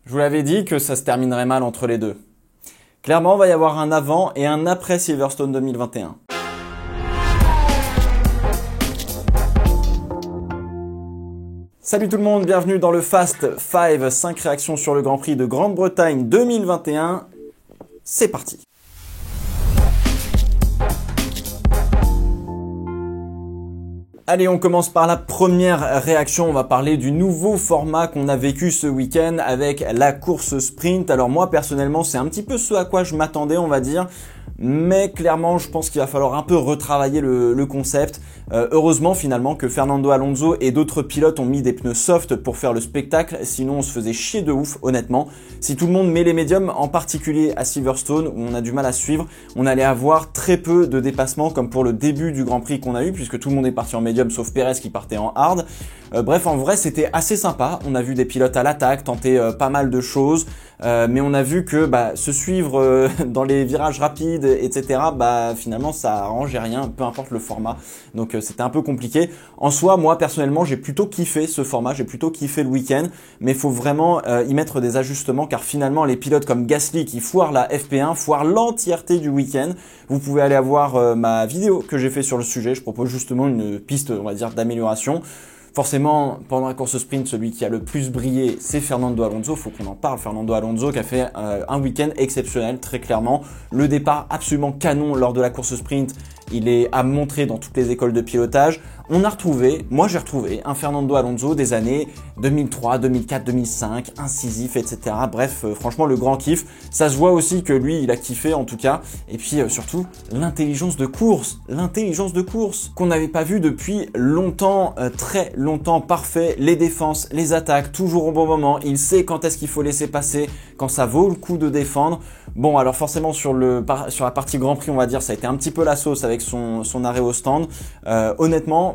Je vous l'avais dit que ça se terminerait mal entre les deux. Clairement, il va y avoir un avant et un après Silverstone 2021. Salut tout le monde, bienvenue dans le Fast 5, 5 réactions sur le Grand Prix de Grande-Bretagne 2021. C'est parti. Allez, on commence par la première réaction. On va parler du nouveau format qu'on a vécu ce week-end avec la course sprint. Alors moi, personnellement, c'est un petit peu ce à quoi je m'attendais, on va dire. Mais clairement, je pense qu'il va falloir un peu retravailler le concept. Heureusement finalement que Fernando Alonso et d'autres pilotes ont mis des pneus soft pour faire le spectacle, sinon on se faisait chier de ouf honnêtement. Si tout le monde met les médiums, en particulier à Silverstone où on a du mal à suivre, on allait avoir très peu de dépassements comme pour le début du Grand Prix qu'on a eu puisque tout le monde est parti en médium sauf Perez qui partait en hard. Bref, en vrai c'était assez sympa, on a vu des pilotes à l'attaque tenter pas mal de choses, mais on a vu que se suivre dans les virages rapides, etc., finalement ça arrangeait rien, peu importe le format, donc c'était un peu compliqué. En soi, moi personnellement j'ai plutôt kiffé ce format, j'ai plutôt kiffé le week-end, mais il faut vraiment y mettre des ajustements car finalement les pilotes comme Gasly qui foirent la FP1, foirent l'entièreté du week-end. Vous pouvez aller voir ma vidéo que j'ai fait sur le sujet, je propose justement une piste on va dire d'amélioration. Forcément, pendant la course sprint, celui qui a le plus brillé, c'est Fernando Alonso. Faut qu'on en parle. Fernando Alonso qui a fait un week-end exceptionnel, très clairement. Le départ absolument canon lors de la course sprint. Il est à montrer dans toutes les écoles de pilotage. On a retrouvé, moi j'ai retrouvé un Fernando Alonso des années 2003, 2004, 2005, incisif, etc. Bref, franchement le grand kiff. Ça se voit aussi que lui, il a kiffé en tout cas. Et puis surtout, l'intelligence de course qu'on n'avait pas vu depuis longtemps, très longtemps, parfait. Les défenses, les attaques, toujours au bon moment. Il sait quand est-ce qu'il faut laisser passer, quand ça vaut le coup de défendre. Bon, alors forcément sur la partie Grand Prix, on va dire, ça a été un petit peu la sauce avec son arrêt au stand. Honnêtement,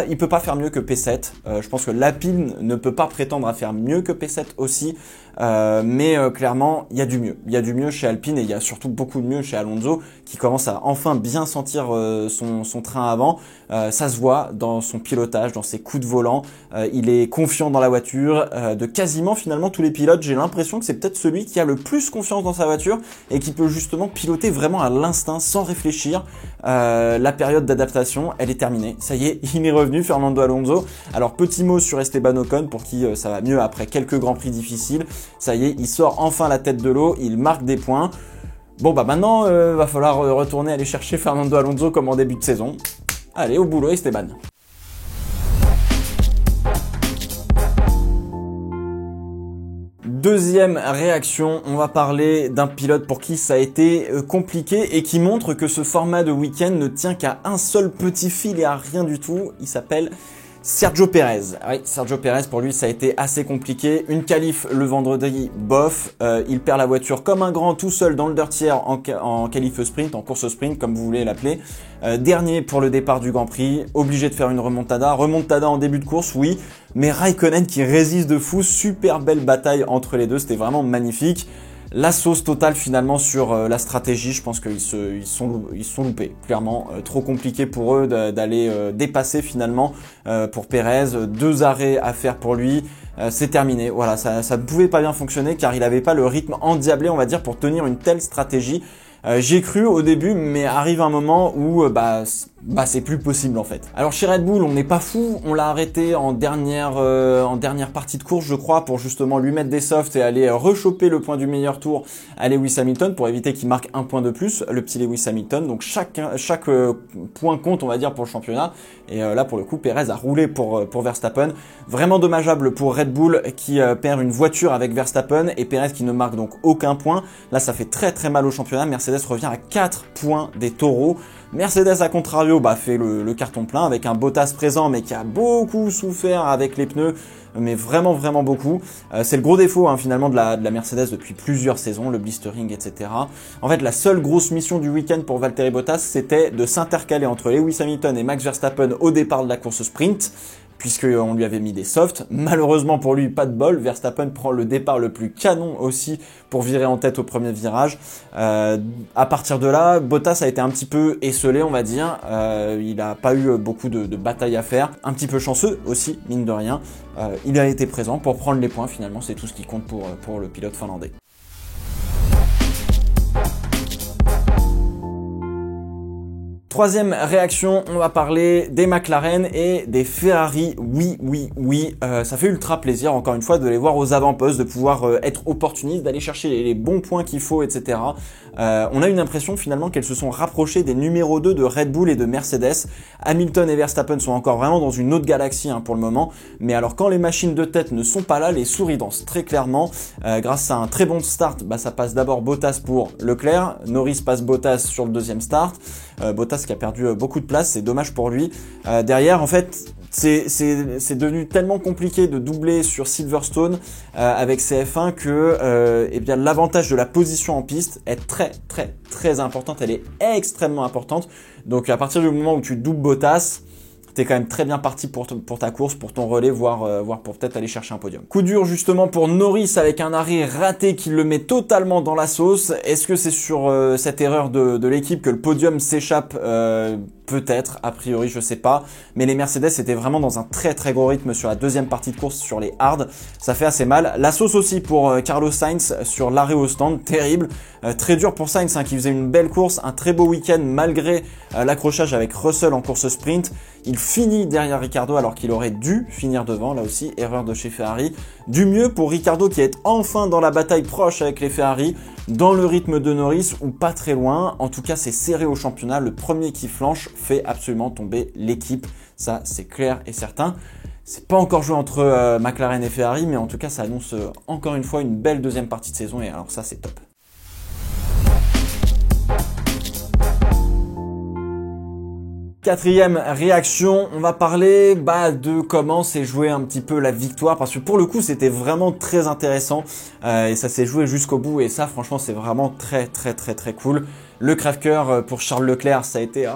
il peut pas faire mieux que P7. Je pense que l'Alpine ne peut pas prétendre à faire mieux que P7 aussi. Mais clairement, il y a du mieux. Il y a du mieux chez Alpine et il y a surtout beaucoup de mieux chez Alonso qui commence à enfin bien sentir son train avant. Ça se voit dans son pilotage, dans ses coups de volant. Il est confiant dans la voiture. De quasiment finalement tous les pilotes, j'ai l'impression que c'est peut-être celui qui a le plus confiance dans sa voiture et qui peut justement piloter vraiment à l'instinct sans réfléchir. La période d'adaptation, elle est terminée. Ça y est, il est revenu, Fernando Alonso. Alors petit mot sur Esteban Ocon pour qui ça va mieux après quelques grands prix difficiles. Ça y est, il sort enfin la tête de l'eau, il marque des points. Bon maintenant, va falloir retourner aller chercher Fernando Alonso comme en début de saison. Allez, au boulot Esteban. Deuxième réaction, on va parler d'un pilote pour qui ça a été compliqué et qui montre que ce format de week-end ne tient qu'à un seul petit fil et à rien du tout. Il s'appelle Sergio Pérez. Oui, Sergio Pérez, pour lui, ça a été assez compliqué. Une qualif le vendredi, bof. Il perd la voiture comme un grand tout seul dans le dirty air en qualif sprint, en course sprint, comme vous voulez l'appeler. Dernier pour le départ du Grand Prix, obligé de faire une remontada. Remontada en début de course, oui, mais Raikkonen qui résiste de fou. Super belle bataille entre les deux, c'était vraiment magnifique. La sauce totale finalement sur la stratégie, je pense qu'ils se sont loupés, clairement. Trop compliqué pour eux d'aller dépasser finalement pour Pérez. 2 arrêts à faire pour lui, c'est terminé. Voilà, ça ne pouvait pas bien fonctionner car il n'avait pas le rythme endiablé, on va dire, pour tenir une telle stratégie. J'y ai cru au début, mais arrive un moment où c'est plus possible en fait. Alors chez Red Bull, on n'est pas fou, on l'a arrêté en dernière partie de course, je crois, pour justement lui mettre des softs et aller rechoper le point du meilleur tour à Lewis Hamilton pour éviter qu'il marque un point de plus, le petit Lewis Hamilton. Donc chaque point compte, on va dire, pour le championnat. Et là, pour le coup, Perez a roulé pour Verstappen. Vraiment dommageable pour Red Bull qui perd une voiture avec Verstappen et Perez qui ne marque donc aucun point. Là, ça fait très très mal au championnat. Mercedes revient à 4 points des taureaux. Mercedes, à contrario, fait le carton plein avec un Bottas présent, mais qui a beaucoup souffert avec les pneus, mais vraiment beaucoup. C'est le gros défaut finalement de la Mercedes depuis plusieurs saisons, le blistering, etc. En fait, la seule grosse mission du week-end pour Valtteri Bottas, c'était de s'intercaler entre Lewis Hamilton et Max Verstappen au départ de la course sprint. puisqu'on lui avait mis des softs. Malheureusement pour lui, pas de bol. Verstappen prend le départ le plus canon aussi pour virer en tête au premier virage. À partir de là, Bottas a été un petit peu esselé, on va dire. Il n'a pas eu beaucoup de bataille à faire. Un petit peu chanceux aussi, mine de rien. Il a été présent pour prendre les points, finalement, c'est tout ce qui compte pour le pilote finlandais. Troisième réaction, on va parler des McLaren et des Ferrari. Oui, ça fait ultra plaisir, encore une fois, de les voir aux avant-postes, de pouvoir être opportunistes, d'aller chercher les bons points qu'il faut, etc. On a une impression finalement qu'elles se sont rapprochées des numéros 2 de Red Bull et de Mercedes. Hamilton et Verstappen sont encore vraiment dans une autre galaxie pour le moment. Mais alors quand les machines de tête ne sont pas là, les souris dansent très clairement. Grâce à un très bon start, ça passe d'abord Bottas pour Leclerc. Norris passe Bottas sur le deuxième start. Bottas qui a perdu beaucoup de place, c'est dommage pour lui. Derrière, en fait, c'est devenu tellement compliqué de doubler sur Silverstone avec CF1 que eh bien l'avantage de la position en piste est très importante, elle est extrêmement importante. Donc à partir du moment où tu doubles Bottas, t'es quand même très bien parti pour ta course, pour ton relais, voire pour peut-être aller chercher un podium. Coup dur justement pour Norris avec un arrêt raté qui le met totalement dans la sauce. Est-ce que c'est sur cette erreur de l'équipe que le podium s'échappe peut-être, a priori, je sais pas. Mais les Mercedes étaient vraiment dans un très gros rythme sur la deuxième partie de course sur les hards. Ça fait assez mal. La sauce aussi pour Carlos Sainz sur l'arrêt au stand, terrible. Très dur pour Sainz qui faisait une belle course, un très beau week-end malgré l'accrochage avec Russell en course sprint. Il finit derrière Ricciardo alors qu'il aurait dû finir devant, là aussi, erreur de chez Ferrari. Du mieux pour Ricciardo qui est enfin dans la bataille proche avec les Ferrari, dans le rythme de Norris ou pas très loin. En tout cas, c'est serré au championnat. Le premier qui flanche fait absolument tomber l'équipe. Ça, c'est clair et certain. C'est pas encore joué entre McLaren et Ferrari, mais en tout cas, ça annonce encore une fois une belle deuxième partie de saison et alors ça, c'est top. Quatrième réaction, on va parler de comment s'est joué un petit peu la victoire parce que pour le coup c'était vraiment très intéressant et ça s'est joué jusqu'au bout et ça franchement c'est vraiment très cool. Le crève-cœur pour Charles Leclerc, ça a été,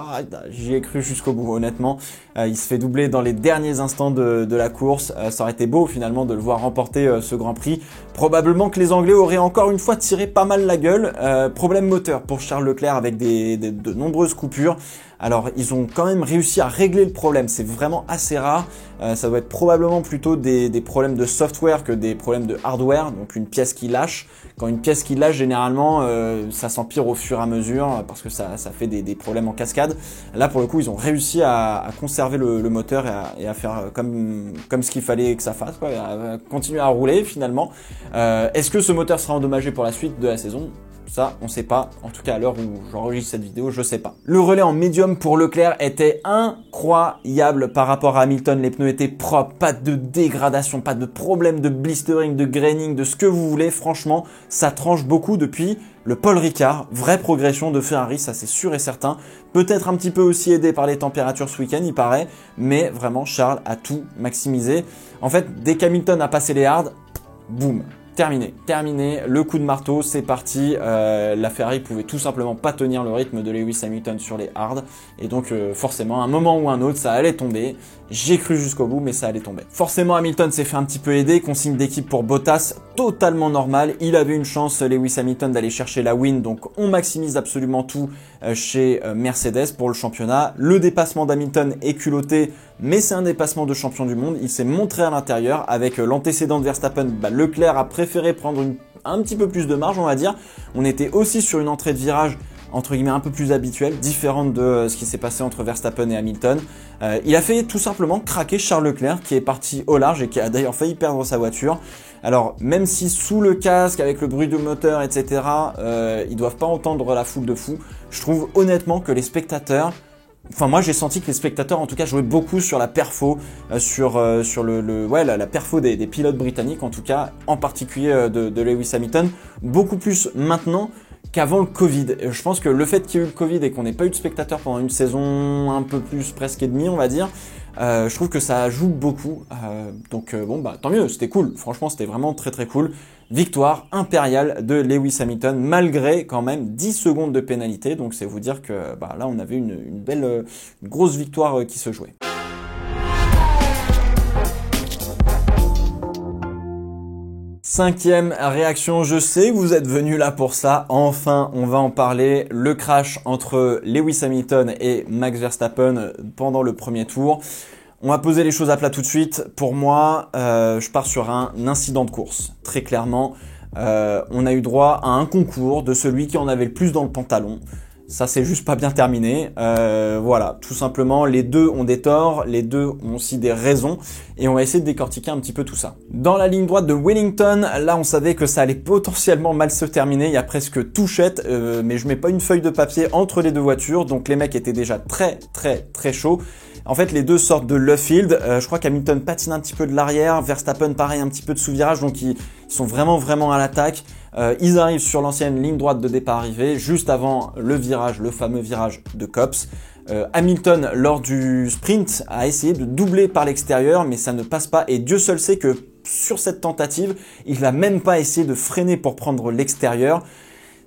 j'y ai cru jusqu'au bout honnêtement. Il se fait doubler dans les derniers instants de la course. Ça aurait été beau finalement de le voir remporter ce Grand Prix. Probablement que les Anglais auraient encore une fois tiré pas mal la gueule. Problème moteur pour Charles Leclerc avec de nombreuses coupures. Alors ils ont quand même réussi à régler le problème, c'est vraiment assez rare. Ça doit être probablement plutôt des problèmes de software que des problèmes de hardware, donc une pièce qui lâche. Quand une pièce qui lâche, généralement, ça s'empire au fur et à mesure parce que ça fait des problèmes en cascade. Là, pour le coup, ils ont réussi à conserver le moteur et à faire comme ce qu'il fallait que ça fasse, quoi, à continuer à rouler finalement. Est-ce que ce moteur sera endommagé pour la suite de la saison ? Ça, on sait pas. En tout cas, à l'heure où j'enregistre cette vidéo, je sais pas. Le relais en médium pour Leclerc était incroyable par rapport à Hamilton. Les pneus étaient propres, pas de dégradation, pas de problème de blistering, de graining, de ce que vous voulez. Franchement, ça tranche beaucoup depuis le Paul Ricard. Vraie progression de Ferrari, ça c'est sûr et certain. Peut-être un petit peu aussi aidé par les températures ce week-end, il paraît. Mais vraiment, Charles a tout maximisé. En fait, dès qu'Hamilton a passé les hards, boum. Terminé, le coup de marteau, c'est parti. La Ferrari pouvait tout simplement pas tenir le rythme de Lewis Hamilton sur les hards et donc forcément à un moment ou un autre ça allait tomber. J'ai cru jusqu'au bout mais ça allait tomber. Forcément Hamilton s'est fait un petit peu aider, consigne d'équipe pour Bottas, totalement normal. Il avait une chance Lewis Hamilton d'aller chercher la win, donc on maximise absolument tout chez Mercedes pour le championnat. Le dépassement d'Hamilton est culotté, mais c'est un dépassement de champion du monde. Il s'est montré à l'intérieur avec l'antécédent de Verstappen. Leclerc a préféré prendre un petit peu plus de marge, on va dire. On était aussi sur une entrée de virage entre guillemets un peu plus habituelle, différente de ce qui s'est passé entre Verstappen et Hamilton. Il a fait tout simplement craquer Charles Leclerc qui est parti au large et qui a d'ailleurs failli perdre sa voiture. Alors même si sous le casque avec le bruit du moteur etc, ils doivent pas entendre la foule de fous, je trouve honnêtement que les spectateurs, enfin moi j'ai senti que les spectateurs en tout cas jouaient beaucoup sur la perfo, sur la perfo des pilotes britanniques en tout cas, en particulier de Lewis Hamilton, beaucoup plus maintenant qu'avant le Covid. Je pense que le fait qu'il y ait eu le Covid et qu'on n'ait pas eu de spectateurs pendant une saison un peu plus presque et demie on va dire, je trouve que ça joue beaucoup. Donc tant mieux, c'était cool. Franchement c'était vraiment très cool. Victoire impériale de Lewis Hamilton malgré quand même 10 secondes de pénalité. Donc c'est vous dire que là on avait une belle, une grosse victoire qui se jouait. 5e réaction, je sais que vous êtes venus là pour ça. Enfin, on va en parler. Le crash entre Lewis Hamilton et Max Verstappen pendant le premier tour. On va poser les choses à plat tout de suite. Pour moi, je pars sur un incident de course. Très clairement, on a eu droit à un concours de celui qui en avait le plus dans le pantalon. Ça, c'est juste pas bien terminé. Voilà, tout simplement, les deux ont des torts, les deux ont aussi des raisons, et on va essayer de décortiquer un petit peu tout ça. Dans la ligne droite de Wellington, là, on savait que ça allait potentiellement mal se terminer. Il y a presque touchette, mais je mets pas une feuille de papier entre les deux voitures, donc les mecs étaient déjà très chauds. En fait, les deux sortent de Luffield. Je crois qu'Hamilton patine un petit peu de l'arrière, Verstappen pareil un petit peu de sous-virage, donc ils sont vraiment à l'attaque. Ils arrivent sur l'ancienne ligne droite de départ arrivée, juste avant le virage, le fameux virage de Copse. Hamilton, lors du sprint, a essayé de doubler par l'extérieur, mais ça ne passe pas. Et Dieu seul sait que sur cette tentative, il n'a même pas essayé de freiner pour prendre l'extérieur.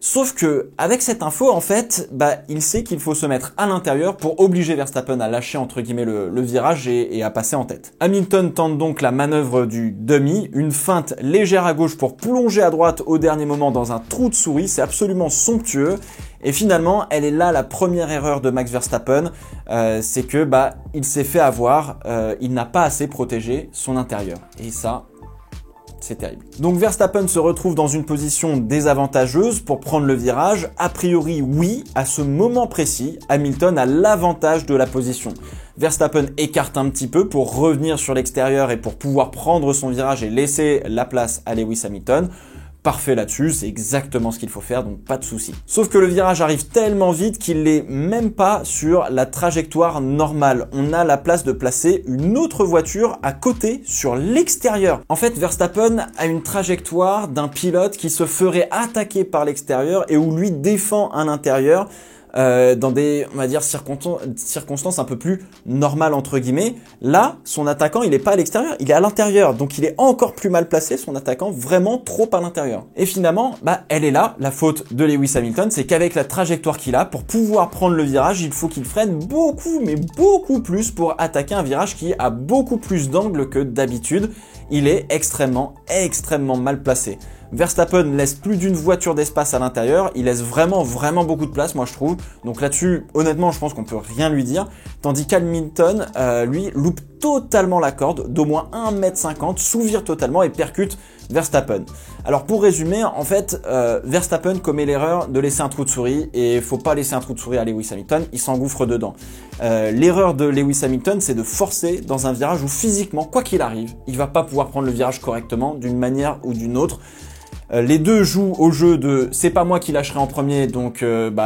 Sauf que avec cette info, en fait, il sait qu'il faut se mettre à l'intérieur pour obliger Verstappen à lâcher entre guillemets le virage et à passer en tête. Hamilton tente donc la manœuvre du dummy, une feinte légère à gauche pour plonger à droite au dernier moment dans un trou de souris. C'est absolument somptueux. Et finalement, elle est là la première erreur de Max Verstappen, c'est que il s'est fait avoir, il n'a pas assez protégé son intérieur. Et ça, c'est terrible. Donc Verstappen se retrouve dans une position désavantageuse pour prendre le virage. A priori, oui, à ce moment précis, Hamilton a l'avantage de la position. Verstappen écarte un petit peu pour revenir sur l'extérieur et pour pouvoir prendre son virage et laisser la place à Lewis Hamilton. Parfait là-dessus, c'est exactement ce qu'il faut faire, donc pas de souci. Sauf que le virage arrive tellement vite qu'il n'est même pas sur la trajectoire normale. On a la place de placer une autre voiture à côté, sur l'extérieur. En fait, Verstappen a une trajectoire d'un pilote qui se ferait attaquer par l'extérieur et où lui défend à l'intérieur. Dans des, on va dire, circonstances un peu plus normales entre guillemets. Là, son attaquant, il est pas à l'extérieur, il est à l'intérieur. Donc il est encore plus mal placé, son attaquant, vraiment trop à l'intérieur. Et finalement, elle est là, la faute de Lewis Hamilton, c'est qu'avec la trajectoire qu'il a, pour pouvoir prendre le virage, il faut qu'il freine beaucoup, mais beaucoup plus pour attaquer un virage qui a beaucoup plus d'angle que d'habitude. Il est extrêmement mal placé. Verstappen laisse plus d'une voiture d'espace à l'intérieur, il laisse vraiment beaucoup de place, moi je trouve. Donc là-dessus, honnêtement, je pense qu'on peut rien lui dire. Tandis qu'Hamilton, lui, loupe totalement la corde d'au moins 1,50 m, sous-vire totalement et percute Verstappen. Alors pour résumer, en fait, Verstappen commet l'erreur de laisser un trou de souris et faut pas laisser un trou de souris à Lewis Hamilton, il s'engouffre dedans. L'erreur de Lewis Hamilton, c'est de forcer dans un virage où physiquement, quoi qu'il arrive, il va pas pouvoir prendre le virage correctement d'une manière ou d'une autre. Les deux jouent au jeu de c'est pas moi qui lâcherai en premier, donc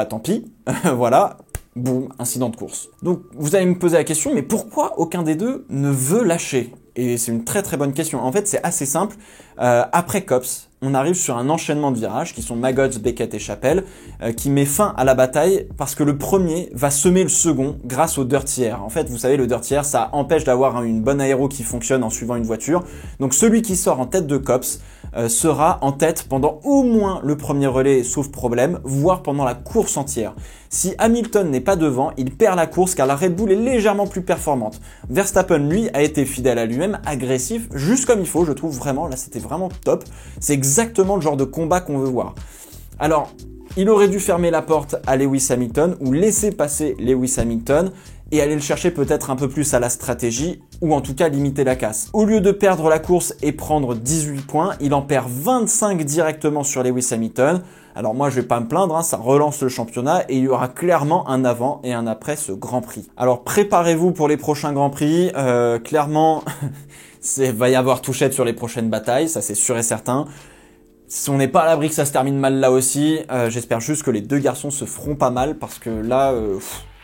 tant pis. Voilà, boum, incident de course. Donc vous allez me poser la question, mais pourquoi aucun des deux ne veut lâcher? Et c'est une très bonne question. En fait, c'est assez simple. Après Copse, on arrive sur un enchaînement de virages qui sont Maggots, Beckett et Chapelle, qui met fin à la bataille parce que le premier va semer le second grâce au dirty air. En fait, vous savez, le dirty air, ça empêche d'avoir une bonne aéro qui fonctionne en suivant une voiture. Donc celui qui sort en tête de Copse sera en tête pendant au moins le premier relais, sauf problème, voire pendant la course entière. Si Hamilton n'est pas devant, il perd la course car la Red Bull est légèrement plus performante. Verstappen, lui, a été fidèle à lui-même, agressif, juste comme il faut, je trouve vraiment, là c'était vraiment top. C'est exactement le genre de combat qu'on veut voir. Alors, il aurait dû fermer la porte à Lewis Hamilton ou laisser passer Lewis Hamilton et aller le chercher peut-être un peu plus à la stratégie ou en tout cas limiter la casse. Au lieu de perdre la course et prendre 18 points, il en perd 25 directement sur Lewis Hamilton. Alors moi je vais pas me plaindre, ça relance le championnat et il y aura clairement un avant et un après ce Grand Prix. Alors préparez-vous pour les prochains Grands Prix, clairement va y avoir touchette sur les prochaines batailles, ça c'est sûr et certain. Si on n'est pas à l'abri que ça se termine mal là aussi, j'espère juste que les deux garçons se feront pas mal parce que là,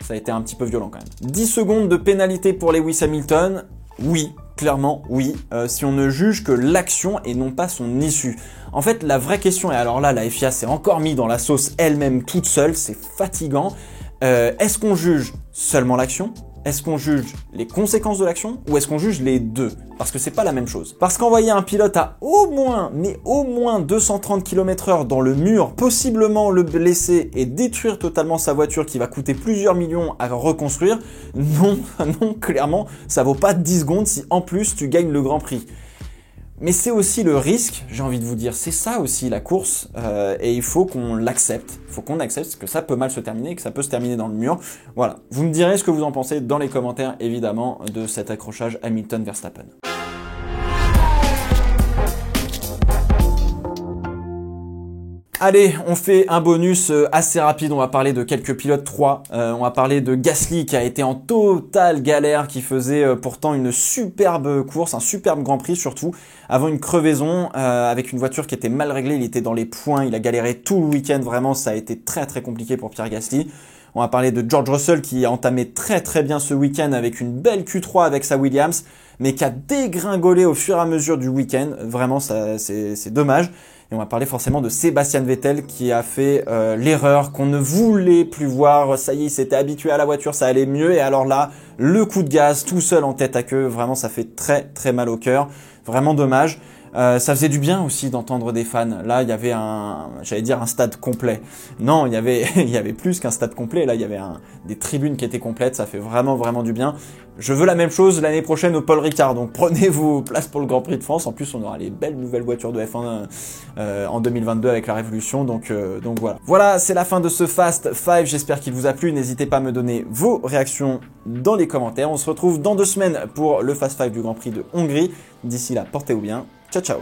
ça a été un petit peu violent quand même. 10 secondes de pénalité pour Lewis Hamilton, oui, clairement oui, si on ne juge que l'action et non pas son issue. En fait, la vraie question, et alors là, la FIA s'est encore mis dans la sauce elle-même toute seule, c'est fatigant. Est-ce qu'on juge seulement l'action ? Est-ce qu'on juge les conséquences de l'action ou est-ce qu'on juge les deux? Parce que c'est pas la même chose. Parce qu'envoyer un pilote à au moins 230 km/h dans le mur, possiblement le blesser et détruire totalement sa voiture qui va coûter plusieurs millions à reconstruire, non, clairement, ça vaut pas 10 secondes si en plus tu gagnes le Grand Prix. Mais c'est aussi le risque, j'ai envie de vous dire, c'est ça aussi la course, et il faut qu'on l'accepte. Il faut qu'on accepte que ça peut mal se terminer, que ça peut se terminer dans le mur. Voilà, vous me direz ce que vous en pensez dans les commentaires, évidemment, de cet accrochage Hamilton-Verstappen. Allez, on fait un bonus assez rapide, on va parler de quelques pilotes 3, on va parler de Gasly qui a été en totale galère, qui faisait pourtant une superbe course, un superbe Grand Prix surtout, avant une crevaison, avec une voiture qui était mal réglée, il était dans les points, il a galéré tout le week-end, vraiment ça a été très très compliqué pour Pierre Gasly. On va parler de George Russell qui a entamé très très bien ce week-end avec une belle Q3 avec sa Williams, mais qui a dégringolé au fur et à mesure du week-end, vraiment c'est dommage. Et on va parler forcément de Sébastien Vettel qui a fait l'erreur qu'on ne voulait plus voir. Ça y est, il s'était habitué à la voiture, ça allait mieux. Et alors là, le coup de gaz tout seul en tête à queue, vraiment ça fait très très mal au cœur. Vraiment dommage. Ça faisait du bien aussi d'entendre des fans. Là, il y avait un stade complet. Non, il y avait plus qu'un stade complet. Là, il y avait des tribunes qui étaient complètes. Ça fait vraiment, vraiment du bien. Je veux la même chose l'année prochaine au Paul Ricard. Donc, prenez vos places pour le Grand Prix de France. En plus, on aura les belles nouvelles voitures de F1 en 2022 avec la Révolution. Donc voilà. Voilà, c'est la fin de ce Fast 5. J'espère qu'il vous a plu. N'hésitez pas à me donner vos réactions dans les commentaires. On se retrouve dans 2 semaines pour le Fast 5 du Grand Prix de Hongrie. D'ici là, portez-vous bien. Ciao, ciao.